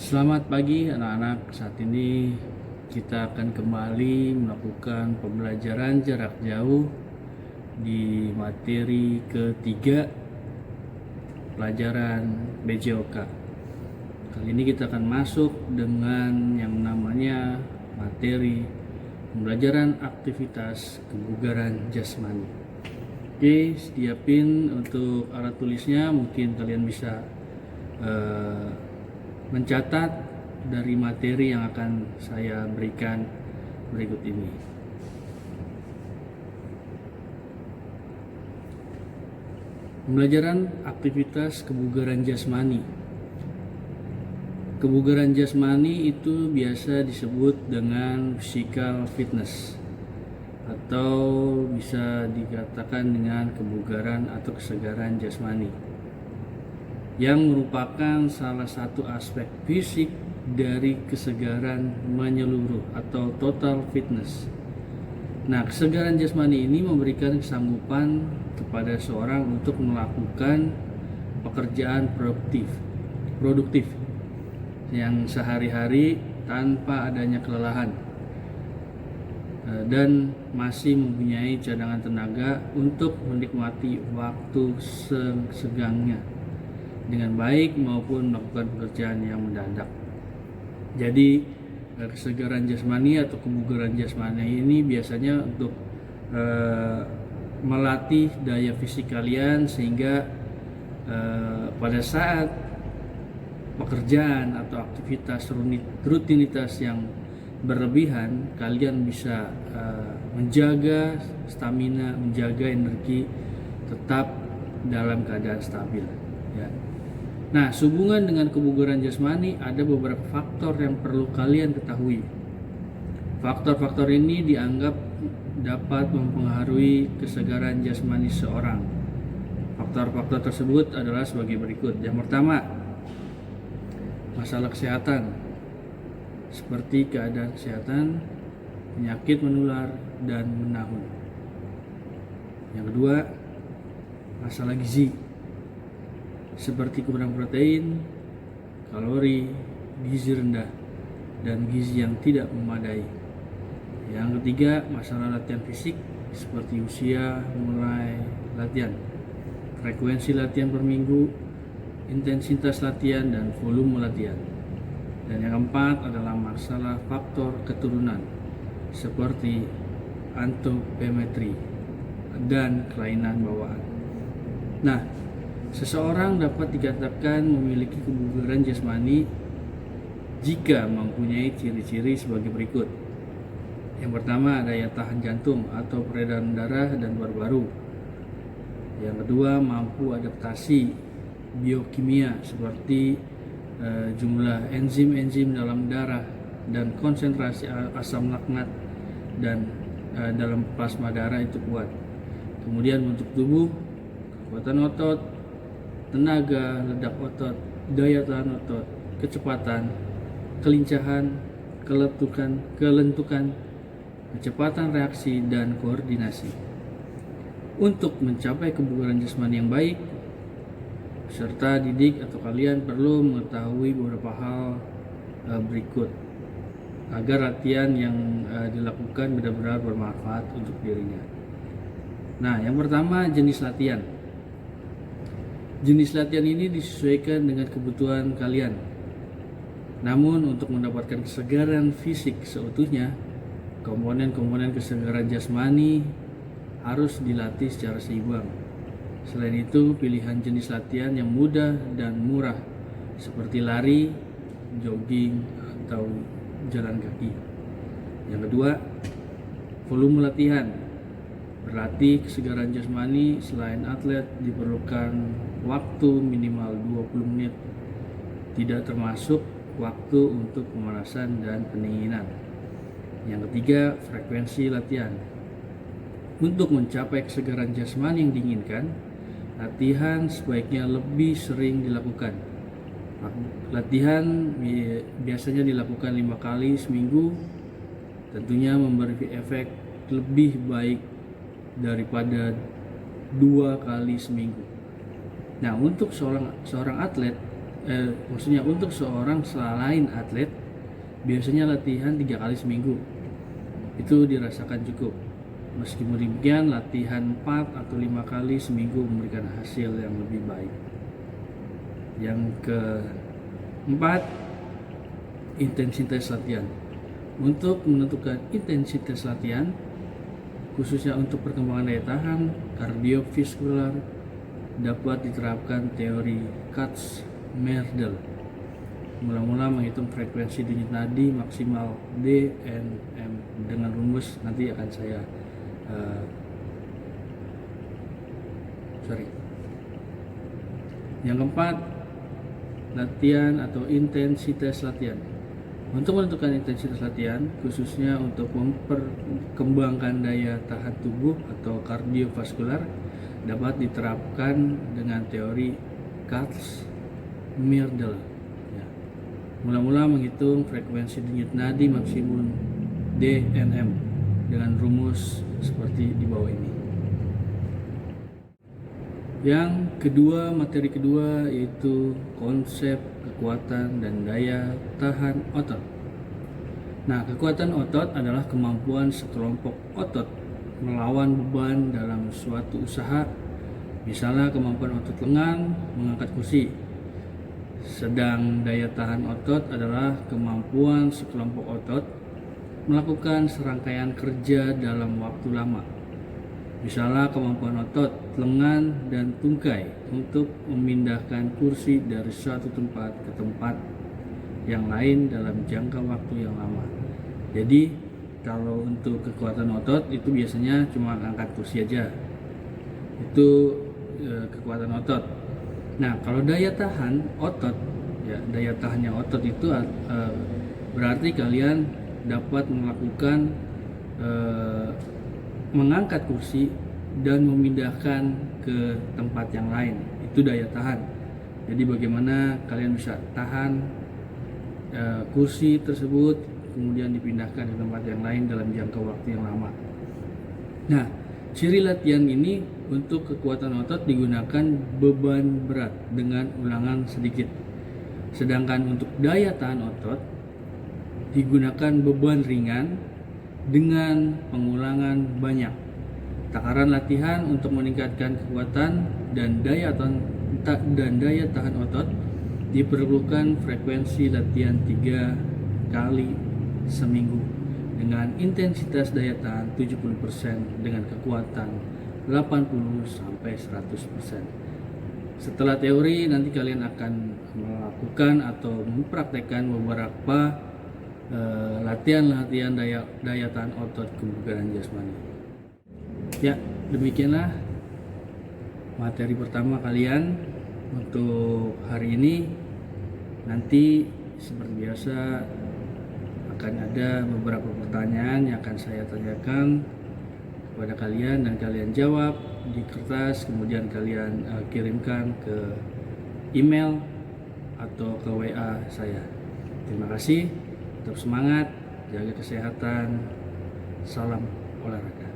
Selamat pagi anak-anak. Saat ini kita akan kembali melakukan pembelajaran jarak jauh di materi ketiga pelajaran BJOK. Kali ini kita akan masuk dengan yang namanya materi pembelajaran aktivitas kebugaran jasmani. Oke, siapin untuk alat tulisnya. Mungkin kalian bisa mencatat dari materi yang akan saya berikan berikut ini. Pembelajaran aktivitas kebugaran jasmani. Kebugaran jasmani itu biasa disebut dengan physical fitness atau bisa dikatakan dengan kebugaran atau kesegaran jasmani, yang merupakan salah satu aspek fisik dari kesegaran menyeluruh atau total fitness. Nah, kesegaran jasmani ini memberikan kesanggupan kepada seorang untuk melakukan pekerjaan produktif yang sehari-hari tanpa adanya kelelahan dan masih mempunyai cadangan tenaga untuk menikmati waktu senggang dengan baik maupun melakukan pekerjaan yang mendadak. Jadi kesegaran jasmani atau kebugaran jasmani ini biasanya untuk melatih daya fisik kalian sehingga pada saat pekerjaan atau aktivitas rutinitas yang berlebihan, kalian bisa menjaga stamina, menjaga energi tetap dalam keadaan stabil, ya. Nah, sehubungan dengan kebugaran jasmani ada beberapa faktor yang perlu kalian ketahui. Faktor-faktor ini dianggap dapat mempengaruhi kesegaran jasmani seorang. Faktor-faktor tersebut adalah sebagai berikut. Yang pertama, masalah kesehatan, seperti keadaan kesehatan, penyakit menular, dan menahun. Yang kedua, masalah gizi, seperti kurang protein, kalori, gizi rendah, dan gizi yang tidak memadai. Yang ketiga, masalah latihan fisik, seperti usia mulai latihan, frekuensi latihan per minggu, intensitas latihan, dan volume latihan. Dan yang keempat adalah masalah faktor keturunan, seperti antropometri dan kelainan bawaan. Nah, seseorang dapat dikatakan memiliki kebugaran jasmani jika mempunyai ciri-ciri sebagai berikut. Yang pertama, daya tahan jantung atau peredaran darah dan paru-paru. Yang kedua, mampu adaptasi biokimia seperti jumlah enzim-enzim dalam darah dan konsentrasi asam laknat dan dalam plasma darah itu kuat. Kemudian bentuk tubuh, kekuatan otot, tenaga, ledak otot, daya tahan otot, kecepatan, kelincahan, kelentukan, kecepatan reaksi, dan koordinasi. Untuk mencapai kebugaran jasmani yang baik, peserta didik atau kalian perlu mengetahui beberapa hal berikut agar latihan yang dilakukan benar-benar bermanfaat untuk dirinya. Nah, yang pertama, jenis latihan. Jenis latihan ini disesuaikan dengan kebutuhan kalian. Namun untuk mendapatkan kesegaran fisik seutuhnya, komponen-komponen kesegaran jasmani harus dilatih secara seimbang. Selain itu, pilihan jenis latihan yang mudah dan murah seperti lari, jogging, atau jalan kaki. Yang kedua, volume latihan. Berlatih kesegaran jasmani selain atlet diperlukan waktu minimal 20 menit, tidak termasuk waktu untuk pemanasan dan pendinginan. Yang ketiga, frekuensi latihan. Untuk mencapai kesegaran jasmani yang diinginkan, latihan sebaiknya lebih sering dilakukan. Latihan biasanya dilakukan 5 kali seminggu, tentunya memberi efek lebih baik daripada 2 kali seminggu. Nah, untuk seorang atlet maksudnya untuk seorang selain atlet biasanya latihan 3 kali seminggu itu dirasakan cukup. Meskipun demikian, latihan 4 atau 5 kali seminggu memberikan hasil yang lebih baik. Yang keempat, intensitas latihan. Untuk menentukan intensitas latihan, khususnya untuk perkembangan daya tahan kardiovaskular, dapat diterapkan teori Katz-Merdel. Mula-mula menghitung frekuensi denyut nadi maksimal DNM dengan rumus nanti akan saya Yang keempat, latihan atau intensitas latihan. Untuk menentukan intensitas latihan, khususnya untuk memperkembangkan daya tahan tubuh atau kardiovaskular, dapat diterapkan dengan teori Katz-Merdel. Mula-mula menghitung frekuensi denyut nadi maksimum DNM dengan rumus seperti di bawah ini. Yang kedua, materi kedua yaitu konsep kekuatan dan daya tahan otot. Nah, kekuatan otot adalah kemampuan sekelompok otot melawan beban dalam suatu usaha. Misalnya kemampuan otot lengan mengangkat kursi. Sedang daya tahan otot adalah kemampuan sekelompok otot melakukan serangkaian kerja dalam waktu lama. Misalnya kemampuan otot lengan dan tungkai untuk memindahkan kursi dari suatu tempat ke tempat yang lain dalam jangka waktu yang lama. Jadi kalau untuk kekuatan otot itu biasanya cuma angkat kursi aja. Itu kekuatan otot. Nah, kalau daya tahan otot, ya daya tahannya otot itu berarti kalian dapat melakukan mengangkat kursi dan memindahkan ke tempat yang lain. Itu daya tahan. Jadi bagaimana kalian bisa tahan kursi tersebut kemudian dipindahkan ke tempat yang lain dalam jangka waktu yang lama. Nah, ciri latihan ini untuk kekuatan otot digunakan beban berat dengan ulangan sedikit. Sedangkan untuk daya tahan otot digunakan beban ringan dengan pengulangan banyak. Takaran latihan untuk meningkatkan kekuatan dan daya tahan otot diperlukan frekuensi latihan 3 kali seminggu dengan intensitas daya tahan 70% dengan kekuatan 80 sampai 100%. Setelah teori, nanti kalian akan melakukan atau mempraktekkan beberapa latihan-latihan daya tahan otot kebugaran jasmani. Ya, demikianlah materi pertama kalian untuk hari ini. Nanti seperti biasa akan ada beberapa pertanyaan yang akan saya tanyakan kepada kalian dan kalian jawab di kertas, kemudian kalian kirimkan ke email atau ke WA saya. Terima kasih, tetap semangat, jaga kesehatan, salam olahraga.